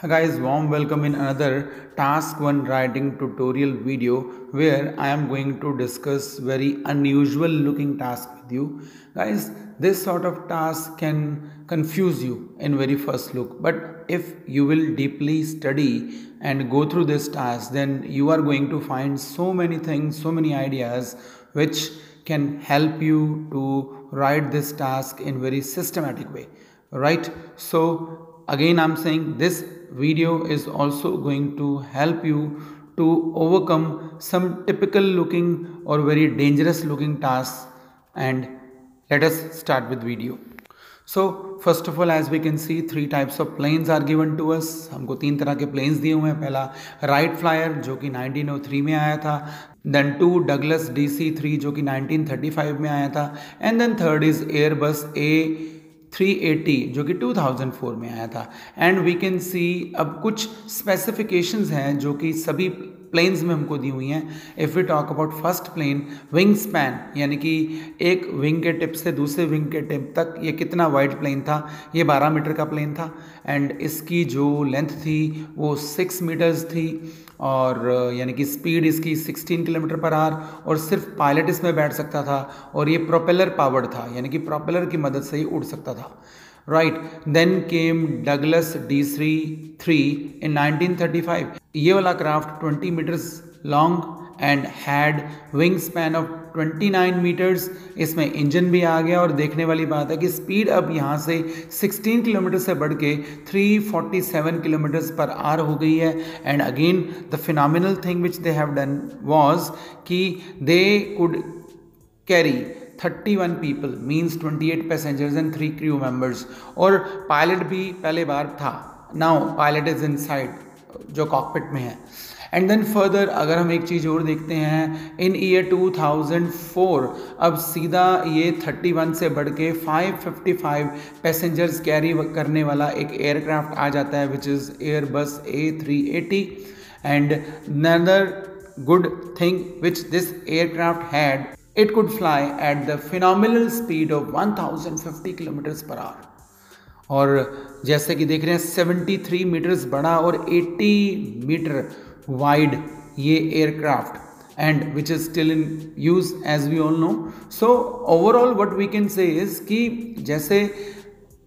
Hi guys, warm welcome in another task 1 writing tutorial video where I am going to discuss very unusual looking task with you. Guys, this sort of task can confuse you in very first look, but if you will deeply study and go through this task, then you are going to find so many things, so many ideas which can help you to write this task in very systematic way, right? So again I'm saying this video is also going to help you to overcome some typical looking or very dangerous looking tasks. And let us start with video. So first of all, as we can see, three types of planes are given to us. हमको तीन तरह के planes दिए हुए हैं. पहला right flyer जो कि 1903 में आया था, देन टू डगलस DC-3 जो कि 1935 में आया था, and then third is Airbus A380 जो कि 2004 में आया था. एंड वी कैन सी अब कुछ स्पेसिफिकेशंस हैं जो कि सभी प्लेन्स में हमको दी हुई हैं. If we talk about first plane, wing span यानी कि एक विंग के टिप से दूसरे विंग के टिप तक ये कितना वाइड प्लेन था, ये 12 मीटर का प्लेन था. एंड इसकी जो लेंथ थी वो 6 मीटर्स थी, और यानी कि स्पीड इसकी 16 किलोमीटर पर आवर, और सिर्फ पायलट इसमें बैठ सकता था, और ये प्रोपेलर पावर्ड था यानी कि प्रोपेलर की मदद से ही उड़ सकता था. Right, then came Douglas DC-3 in 1935. ये वाला craft 20 meters long and had wing span of 29 meters. इसमें इंजन भी आ गया, और देखने वाली बात है कि स्पीड अब यहाँ से 16 किलोमीटर से बढ़ के 347 किलोमीटर्स पर आवर हो गई है. And again the phenomenal thing which they have done was कि they could carry 31 people means 28 passengers and 3 crew members. और पायलट भी पहले बार था. नाउ पायलट इज इनसाइड जो कॉकपिट में है. एंड देन फर्दर अगर हम एक चीज़ और देखते हैं, इन ईयर 2004 अब सीधा ये 31 से बढ़ के 555 पैसेंजर्स कैरी करने वाला एक एयरक्राफ्ट आ जाता है, which is Airbus A380. And another good thing which this aircraft had, it could fly at the phenomenal speed of 1050 kilometers per hour. और जैसे कि देख रहे हैं 73 मीटर्स बड़ा और 80 मीटर वाइड ये aircraft, and which is still in use as we all know. So overall what we can say is कि जैसे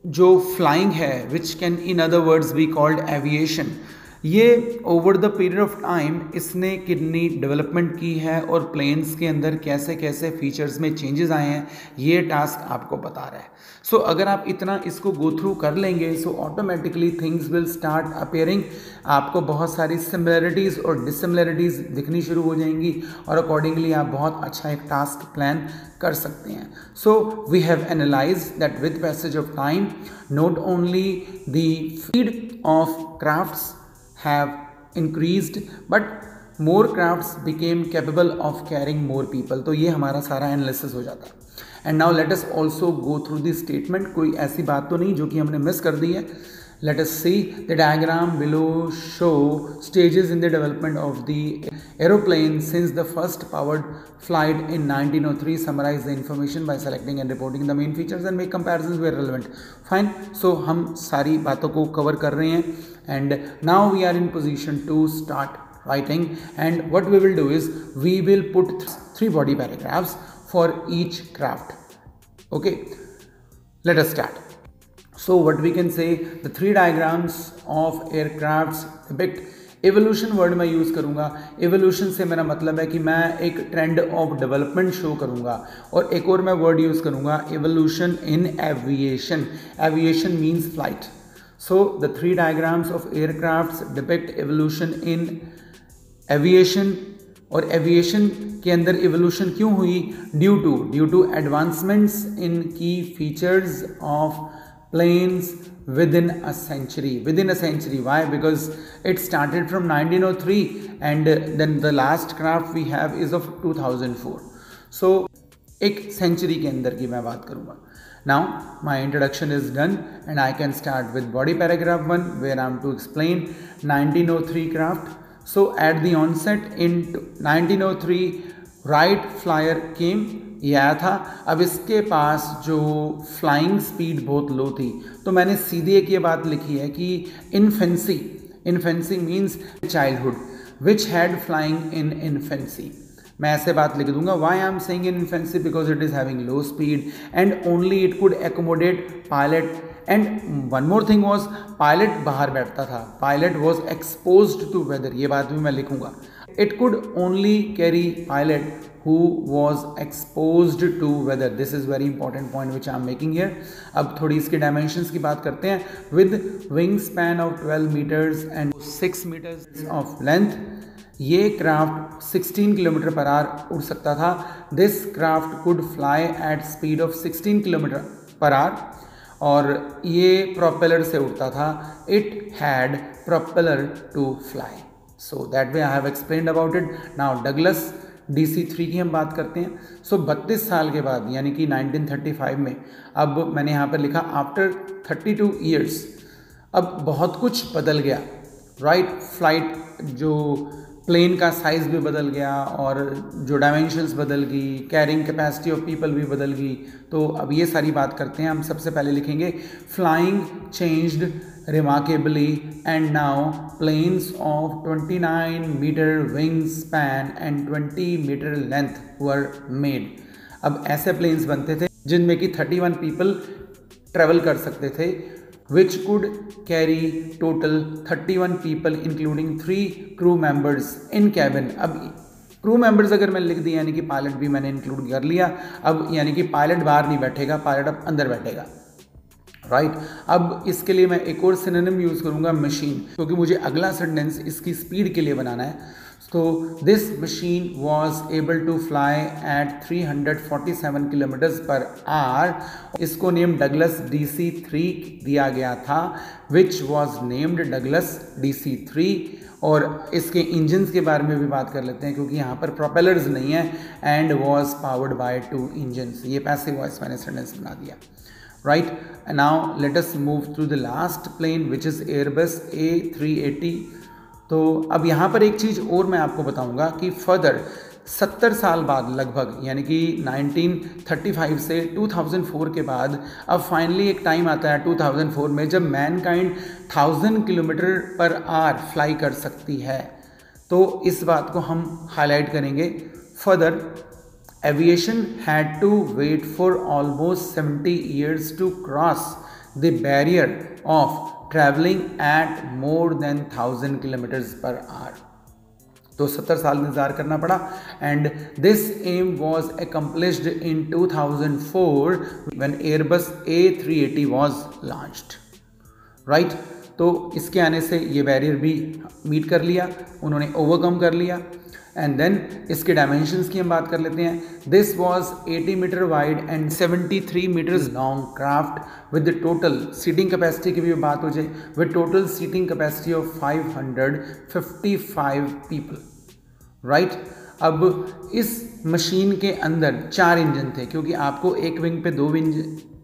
जो फ्लाइंग है, which can in other words be called aviation, ये over the period of time इसने कितनी development की है और प्लेन्स के अंदर कैसे कैसे फीचर्स में चेंजेस आए हैं, ये टास्क आपको बता रहा है. सो अगर आप इतना इसको गो थ्रू कर लेंगे, so automatically things will start appearing. आपको बहुत सारी सिमिलरिटीज़ और डिसिमिलरिटीज़ दिखनी शुरू हो जाएंगी, और अकॉर्डिंगली आप बहुत अच्छा एक टास्क प्लान कर सकते हैं. So we have analyse that with passage of time not only the feed of crafts have increased but more crafts became capable of carrying more people. तो ये हमारा सारा एनालिसिस हो जाता है. And now let us also go through the statement. कोई ऐसी बात तो नहीं जो कि हमने मिस कर दी है. Let us see the diagram below show stages in the development of the aeroplane since the first powered flight in 1903. Summarize the information by selecting and reporting the main features and make comparisons where relevant. Fine. So हम सारी बातों को cover कर रहे हैं, and now we are in position to start writing. And what we will do is we will put 3 body paragraphs for each craft. Okay, let us start. So what we can say, the 3 diagrams of aircrafts depict evolution word मैं use करूँगा. Evolution से मेरा मतलब है कि मैं एक trend of development show करूँगा. और एक और मैं वर्ड यूज़ करूँगा, evolution in aviation. Aviation means flight. So the 3 diagrams of aircrafts depict evolution in aviation. और एविएशन के अंदर एवोल्यूशन क्यों हुई? ड्यू टू एडवांसमेंट्स इन की features of planes within a century. Why? Because it started from 1903 and then the last craft we have is of 2004. So एक century के अंदर की मैं बात करूँगा. Now my introduction is done and I can start with body paragraph 1 where I am to explain 1903 craft. So at the onset in 1903 Wright flyer came. ये आया था. अब इसके पास जो फ्लाइंग स्पीड बहुत लो थी, तो मैंने सीधे एक ये बात लिखी है कि infancy infancy means childhood, which had flying in infancy. मैं ऐसे बात लिख दूंगा, why I am saying in infancy because it is having low speed and only it could accommodate pilot and one more thing was pilot बाहर बैठता था, pilot was exposed to weather, ये बात भी मैं लिखूंगा। It could only carry pilot who was exposed to weather. This is very important point which I am making here. अब थोड़ी इसके dimensions की बात करते हैं। With wingspan of 12 meters and 6 meters of length, ये क्राफ्ट 16 किलोमीटर पर आवर उड़ सकता था। This craft could fly at speed of 16 kilometre per hour और ये प्रोपेलर से उड़ता था। It had propeller to fly. So that way I have explained about it. Now Douglas DC-3 की हम बात करते हैं। 32 साल के बाद यानी कि 1935 में, अब मैंने यहाँ पर लिखा आफ्टर 32 ईयर्स, अब बहुत कुछ बदल गया, राइट। फ्लाइट जो प्लेन का साइज़ भी बदल गया और जो डायमेंशंस बदल गई, कैरिंग कैपेसिटी ऑफ पीपल भी बदल गई। तो अब ये सारी बात करते हैं। हम सबसे पहले लिखेंगे flying changed remarkably and now planes of 29 meter wingspan and 20 meter length were made. अब ऐसे planes बनते थे जिनमें कि 31 people travel कर सकते थे, which could carry total 31 people including 3 crew members in cabin. अब क्रू मेंबर्स अगर मैंने लिख दिया यानी कि पायलट भी मैंने इंक्लूड कर लिया। अब यानी कि पायलट बाहर नहीं बैठेगा, पायलट अब अंदर बैठेगा, राइट। अब इसके लिए मैं एक और सिनोनिम यूज़ करूँगा, मशीन, क्योंकि मुझे अगला सेंटेंस इसकी स्पीड के लिए बनाना है। तो this machine was able to fly at 347 kilometres per hour. इसको नेम डगलस DC-3 दिया गया था, which was named Douglas DC-3। और इसके इंजन्स के बारे में भी बात कर लेते हैं क्योंकि यहाँ पर प्रोपेलर्स नहीं है। And was powered by 2 engines. ये पैसिव वॉइस मैंने सेंटेंस बना दिया, right? And now let us move to the last plane which is Airbus A380। तो अब यहाँ पर एक चीज़ और मैं आपको बताऊँगा कि फर्दर 70 साल बाद लगभग यानी कि 1935 से 2004 के बाद अब फाइनली एक टाइम आता है 2004 में जब Mankind 1000 kilometre per hour fly कर सकती है। तो इस बात को हम हाईलाइट करेंगे। Further aviation had to wait for almost 70 years to cross the barrier of traveling at more than 1000 kilometers per hour। तो 70 साल इंतजार करना पड़ा। And this aim was accomplished in 2004 when Airbus A380 was launched, right. तो इसके आने से ये बैरियर भी मीट कर लिया, उन्होंने ओवरकम कर लिया। एंड देन इसके डायमेंशंस की हम बात कर लेते हैं। This was 80 metre wide and 73 metres long craft with total seating capacity की भी बात हो जाए, with total seating capacity of 555 people, right. अब इस मशीन के अंदर 4 इंजन थे क्योंकि आपको एक विंग पे 2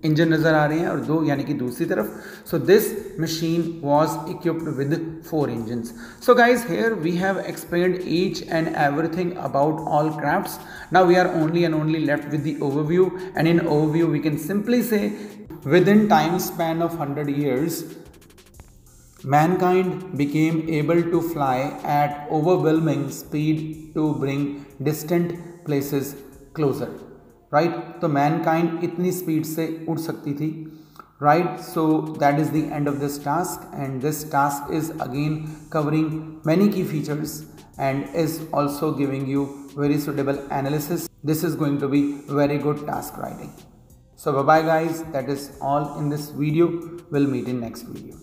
इंजन नज़र आ रहे हैं और 2 यानी कि दूसरी तरफ। So this machine was equipped with 4 engines. So guys, here we have explained each and everything about all crafts. Now we are only and only left with the overview, and in overview we can simply say within time span of 100 years mankind became able to fly at overwhelming speed to bring distant places closer, right? तो mankind इतनी speed से उड़ सकती थी, right? So that is the end of this task, and this task is again covering many key features and is also giving you very suitable analysis. This is going to be very good task writing. So bye bye guys, that is all in this video. We'll meet in next video.